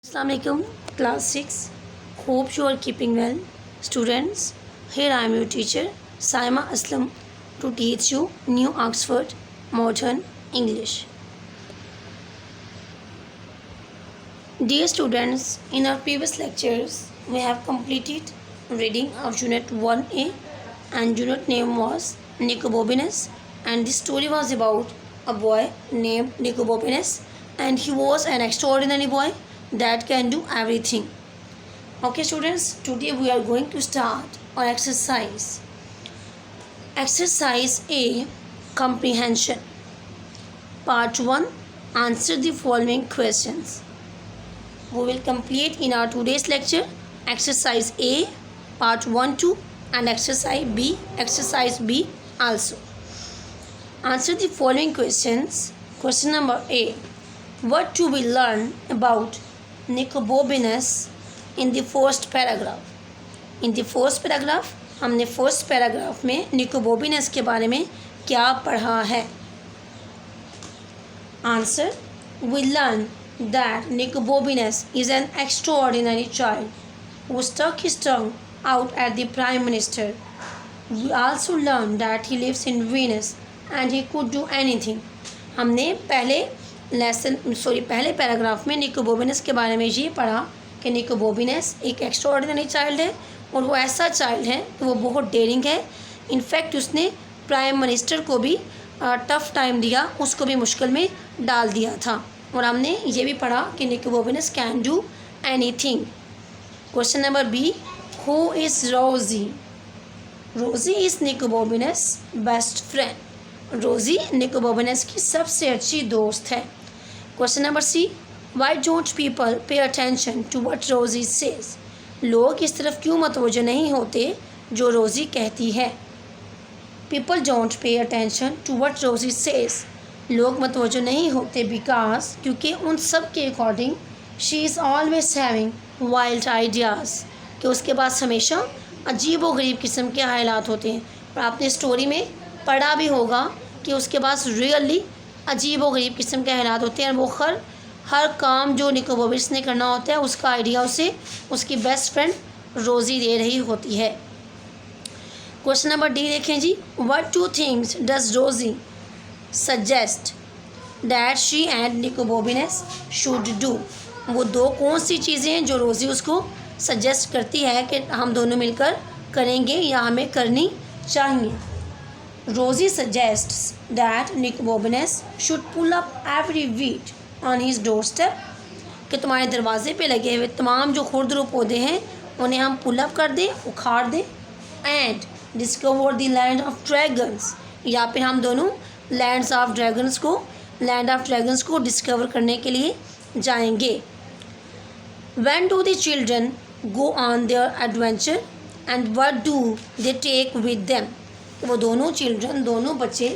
Assalamualaikum, class 6. Hope you are keeping well. Students, here I am your teacher, Saima Aslam, to teach you New Oxford Modern English. Dear students, in our previous lectures, we have completed reading of Unit 1A, and unit name was Nicobobinus, and the story was about a boy named Nicobobinus, and he was an extraordinary boy that can do everything. Okay students, today we are going to start our exercise. Exercise A, comprehension. Part 1, answer the following questions. We will complete in our today's lecture exercise A, part 1, 2 and exercise B also. Answer the following questions. Question number A, what do we learn about Nicobobinus in the first paragraph? In the first paragraph, हमने first paragraph में निकोबोबिनस के बारे में क्या पढ़ा है? Answer, we learn that Nicobobinus is an extraordinary child who stuck his tongue out at the Prime Minister. We also learn that he lives in Venus and he could do anything. हमने पहले paragraph में निकोबोबिनस के बारे में ये पढ़ा कि निकोबोबिनस एक एक्स्ट्राऑर्डिनरी चाइल्ड है और वो ऐसा चाइल्ड है कि वो बहुत डेयरिंग है. इनफैक्ट उसने प्राइम मिनिस्टर को भी टफ़ टाइम दिया, उसको भी मुश्किल में डाल दिया था. और हमने ये भी पढ़ा कि Nicobobinus can do anything. Question number B, who is Rosie? Rosie is निकोबोबिनस best friend. रोज़ी निकोबोबिनस की सबसे अच्छी दोस्त है. Question number C, why don't people pay attention to what Rosie says? लोग इस तरफ क्यों मतवज्जो नहीं होते जो रोज़ी कहती है? People don't pay attention to what Rosie says. लोग मतवज्जो नहीं होते बिकॉज क्योंकि उन सब के according she is always having wild ideas, कि उसके पास हमेशा अजीब व गरीब किस्म के ख्यालात होते हैं. और आपने स्टोरी में पढ़ा भी होगा कि उसके पास रियली अजीब व गरीब किस्म के ख्यालात होते हैं. और वो हर काम जो निकोबोबिनस ने करना होता है उसका आइडिया उसे उसकी बेस्ट फ्रेंड रोज़ी दे रही होती है. क्वेश्चन नंबर डी देखें जी, what two things does Rosie suggest that she and Nicobobinus should do? वो दो कौन सी चीज़ें हैं जो रोज़ी उसको सजेस्ट करती है कि हम दोनों मिलकर करेंगे या हमें करनी चाहिए? Rosie suggests that Nicobobinus should pull up every weed on his doorstep, कि तुम्हारे दरवाजे पे लगे हुए तमाम जो खुरदरू पौधे हैं उन्हें हम पुल अप कर दें, उखाड़ दें. And discover the land of dragons, या फिर हम दोनों लैंड ऑफ ड्रैगन्स को डिस्कवर करने के लिए जाएंगे. When do the children go on their adventure and what do they take with them? वो दोनों बच्चे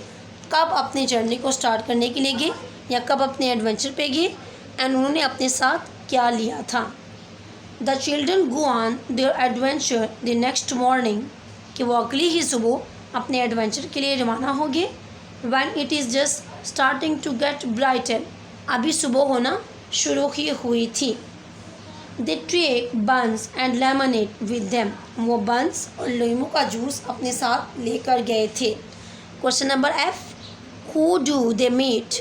कब अपने जर्नी को स्टार्ट करने के लिए गए या कब अपने एडवेंचर पे गए एंड उन्होंने अपने साथ क्या लिया था? The children go on their adventure the next morning, कि वो अगली ही सुबह अपने एडवेंचर के लिए रवाना हो गए. When it is just starting to get brighten, अभी सुबह होना शुरू ही हुई थी. They take buns and lemonade with them, वो बंस और लीमू का जूस अपने साथ लेकर गए थे. Question number F, who do they meet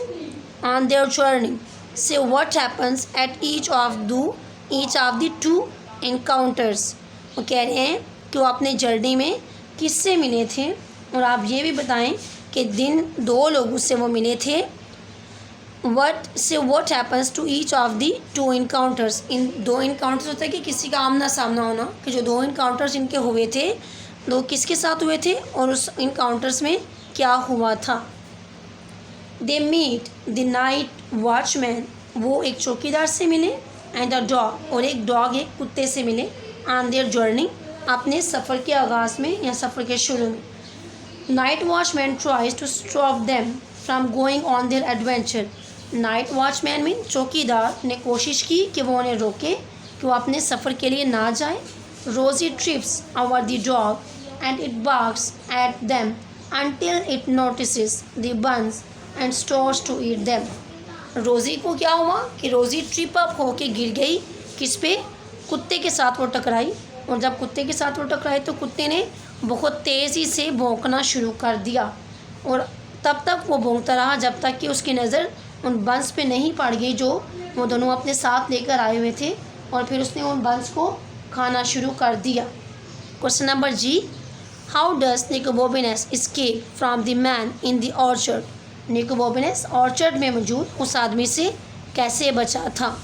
on their journey? Say what happens at each of the two encounters. वो कह रहे हैं कि वो अपने जर्नी में किससे मिले थे, और आप ये भी बताएं कि दो लोगों से वो मिले थे. what happens to each of the two encounters? इन दो इनकाउंटर्स होता है कि किसी का आमना सामना होना, कि जो दो इनकाउंटर्स इनके हुए थे दो किसके साथ हुए थे और उस इनकाउंटर्स में क्या हुआ था. They meet the night watchman, वो एक चौकीदार से मिले. एंड अ डॉग, और एक डॉग एक कुत्ते से मिले. ऑन देयर जर्नी, अपने सफ़र के आगाज़ में या सफ़र के शुरू में. Night watchman tries to stop them from going on their adventure. Night watchman mean चौकीदार ने कोशिश की कि वो उन्हें रोके कि वो अपने सफ़र के लिए ना जाए. रोज़ी trips over the dog and it barks at them until it notices the buns and starts to eat them. रोज़ी को क्या हुआ कि रोज़ी ट्रिप अप होके गिर गई किस पे? कुत्ते के साथ वो टकराई, और जब कुत्ते के साथ वो टकराई तो कुत्ते ने बहुत तेज़ी से भौंकना शुरू कर दिया, और तब तक वो भौंकता रहा जब तक कि उसकी नज़र उन बंस पे नहीं पड़ गई जो वो दोनों अपने साथ लेकर आए हुए थे, और फिर उसने उन बंस को खाना शुरू कर दिया। Question number G, how does Nicobobinus escape from the man in the orchard? Nicobobinus orchard में मौजूद उस आदमी से कैसे बचा था?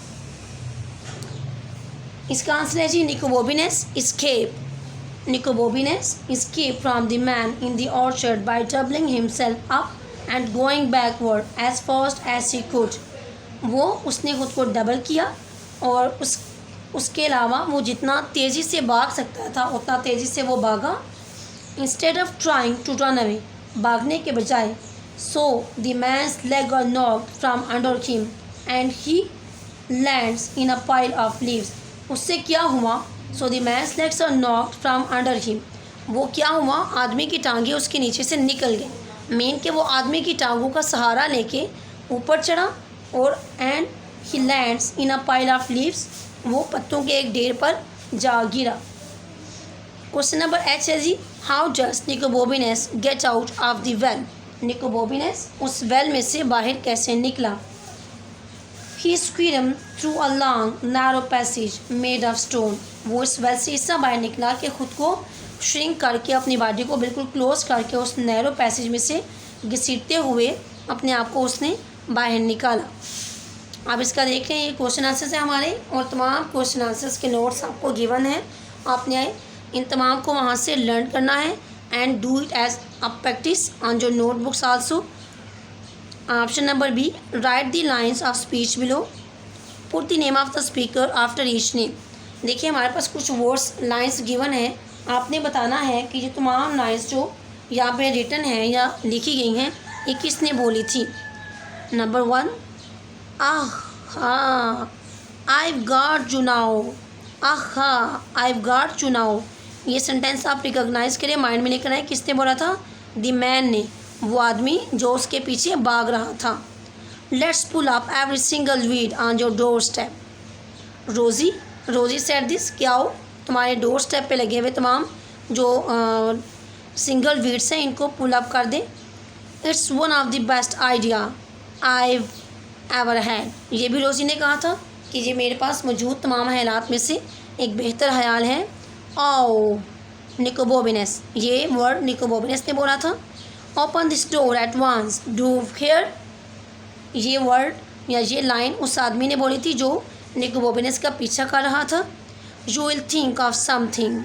इसका आंसर है जी निकोबोबिनस escape. Nicobobius escaped from the man in the orchard by doubling himself up and going backward as fast as he could. उसने खुद को डबल किया, और उसके अलावा वो जितना तेज़ी से भाग सकता था उतना तेज़ी से वो भागा। Instead of trying to run away, भागने के बजाय, so the man's leg got knocked from under him and he lands in a pile of leaves. उससे क्या हुआ? So the man's legs are knocked from under him. वो क्या हुआ? आदमी की टांगें उसके नीचे से निकल गई। मेन के वो आदमी की टांगों का सहारा लेके ऊपर चढ़ा, और and he lands in a pile of leaves, वो पत्तों के एक ढेर पर जा गिरा। क्वेश्चन नंबर एच है जी, how does Nicobobinus get out of the well? Nicobobinus उस वेल में से बाहर कैसे निकला? He swam through a long narrow passage made of stone. वो इस वेल से इससे बाहर निकला कि खुद को श्रिंक करके, अपनी बॉडी को बिल्कुल क्लोज करके उस नैरो पैसेज में से घसीटते हुए अपने आप को उसने बाहर निकाला। अब इसका देखें, ये क्वेश्चन आंसर्स है हमारे, और तमाम क्वेश्चन आंसर्स के नोट्स आपको गिवन हैं। आपने इन तमाम को वहाँ से लर्न करना है and do it as a practice on your notebooks also. Option number B, write the lines of speech below, put the name of the speaker after each name. देखिए हमारे पास कुछ वर्ड्स लाइन्स गिवन है, आपने बताना है कि ये तमाम लाइन्स जो यहाँ पे रिटन हैं या लिखी गई हैं ये किसने बोली थी। नंबर 1, आहा आइव गॉट यू नाउ, आहा आइव गॉट यू नाउ। ये सेंटेंस आप रिकॉग्नाइज करें, माइंड में लेकर आए, किसने बोला था? द मैन ने, वो आदमी जो उसके पीछे भाग रहा था। Let's pull up every single weed on your doorstep. Rosie said this, क्या हो तुम्हारे डोर स्टेप पे लगे हुए तमाम जो सिंगल वीड्स हैं इनको पुल अप कर दें। It's one of the best idea I ever had. ये भी रोजी ने कहा था कि ये मेरे पास मौजूद तमाम ख्यालात में से एक बेहतर ख्याल है। ओ निकोबोबिनस, ये वर्ड निकोबोबिनस ने बोला था। Open this door at once, do hear, ये वर्ड या ये लाइन उस आदमी ने बोली थी जो निकोबोबिनस का पीछा कर रहा था। You will think of something,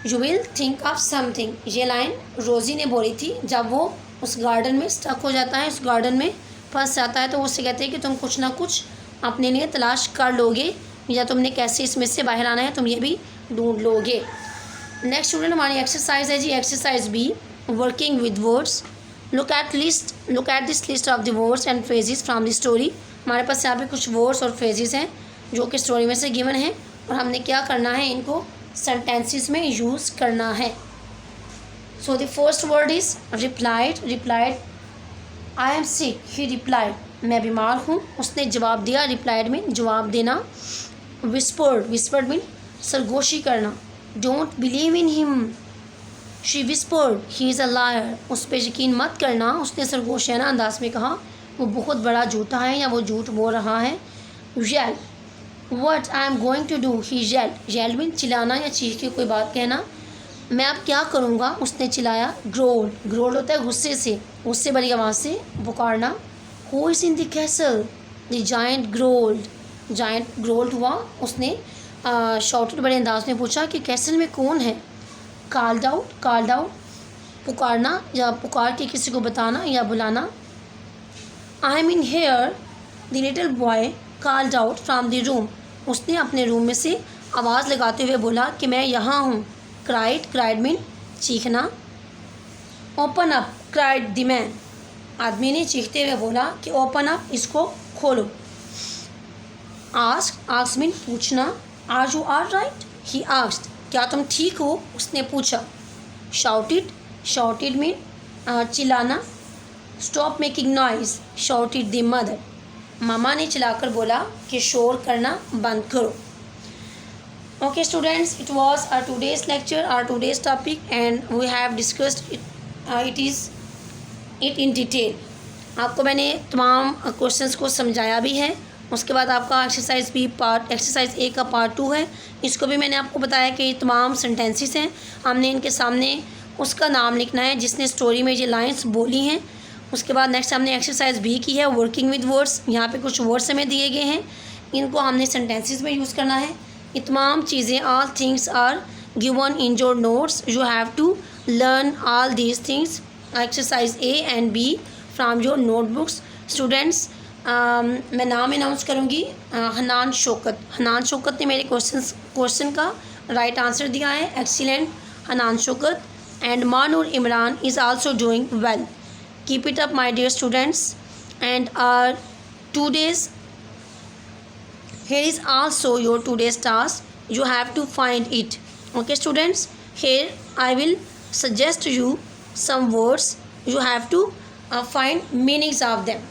you will think of something, ये लाइन रोज़ी ने बोली थी जब वो उस गार्डन में स्टक हो जाता है, उस गार्डन में फंस जाता है, तो उससे कहते हैं कि तुम कुछ ना कुछ अपने लिए तलाश कर लोगे, या तुमने कैसे इसमें से बाहर आना है तुम ये भी ढूंढ लोगे। नेक्स्ट स्टूडेंट हमारी एक्सरसाइज है जी, exercise B, working with words. Look at this list of the words and phrases from the story. हमारे पास यहाँ पे कुछ वर्ड्स और फ्रेजेस हैं जो कि स्टोरी में से गिवन हैं, और हमने क्या करना है, इनको सेंटेंसेस में यूज़ करना है। So the first word is replied I am sick, he replied, मैं बीमार हूँ, उसने जवाब दिया, रिप्लाइड में जवाब देना। विस्पर्ड मीन सरगोशी करना, don't believe in him, she whispered he is a liar, उस पर यकीन मत करना, उसने सरगोशियाना अंदाज में कहा, वो बहुत बड़ा झूठा है या वो झूठ बोल रहा है। Yell, what I am going to do, he yell mean चिल्लाना या चीख के कोई बात कहना, मैं अब क्या करूँगा, उसने चिल्लाया। ग्रोल होता है गुस्से बड़ी आवाज़ से पुकारना। Who is in the castle, the giant growled हुआ, उसने शॉर्टेड बड़े अंदाज में पूछा कि कैसल में कौन है। कॉल्ड आउट पुकारना या पुकार के किसी को बताना या बुलाना। I am in here, the little boy called out from the room, उसने अपने रूम में से आवाज़ लगाते हुए बोला कि मैं यहाँ हूँ। क्राइड मीन चीखना। Open up, cried the man, आदमी ने चीखते हुए बोला कि ओपन अप, इसको खोलो। आस्क मीन पूछना। Are you all right, he asked, क्या तुम ठीक हो, उसने पूछा। शाउटेड मीन चिल्लाना। Stop making noise, shouted the mother, मामा ने चिल्लाकर बोला कि शोर करना बंद करो। Okay students, it was our today's lecture, our today's topic, and we have discussed it in detail. आपको मैंने तमाम क्वेश्चंस को समझाया भी है। उसके बाद आपका एक्सरसाइज ए का पार्ट 2 है। इसको भी मैंने आपको बताया कि ये तमाम सेंटेंसेस हैं, हमने इनके सामने उसका नाम लिखना है जिसने स्टोरी में ये लाइंस बोली हैं। उसके बाद नेक्स्ट हमने एक्सरसाइज बी की है, वर्किंग विद वर्ड्स। यहाँ पे कुछ वर्ड्स हमें दिए गए हैं, इनको हमने सेंटेंसेस में यूज़ करना है। ये तमाम चीज़ें, all things are given in your notes, you have to learn all these things, exercise A and B from your notebooks. Students, मैं नाम अनाउंस करूँगी। हनान शौकत ने मेरे क्वेश्चन का राइट आंसर दिया है। Excellent Hanan Shaukat. And Manoor Imran is also doing well. Keep it up my dear students. And are today's here is also your today's task, you have to find it. Okay students, here I will suggest you some words, you have to find meanings of them.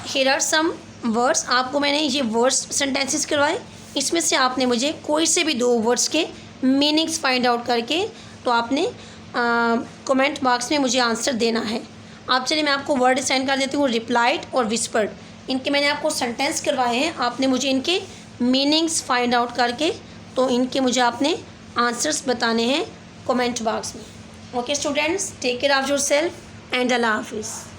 Here are some words, आपको मैंने ये words sentences करवाए, इसमें से आपने मुझे कोई से भी 2 वर्ड्स के मीनिंग्स फाइंड आउट करके तो आपने कमेंट बॉक्स में मुझे आंसर देना है। आप चलिए मैं आपको वर्ड असाइन कर देती हूँ, रिप्लाइड और विस्पर्ड। इनके मैंने आपको सेंटेंस करवाए हैं, आपने मुझे इनके मीनिंग्स फाइंड आउट करके तो इनके मुझे आपने आंसर्स बताने हैं कमेंट बॉक्स में। Okay students, take care of yourself and अल्लाह हाफिज़।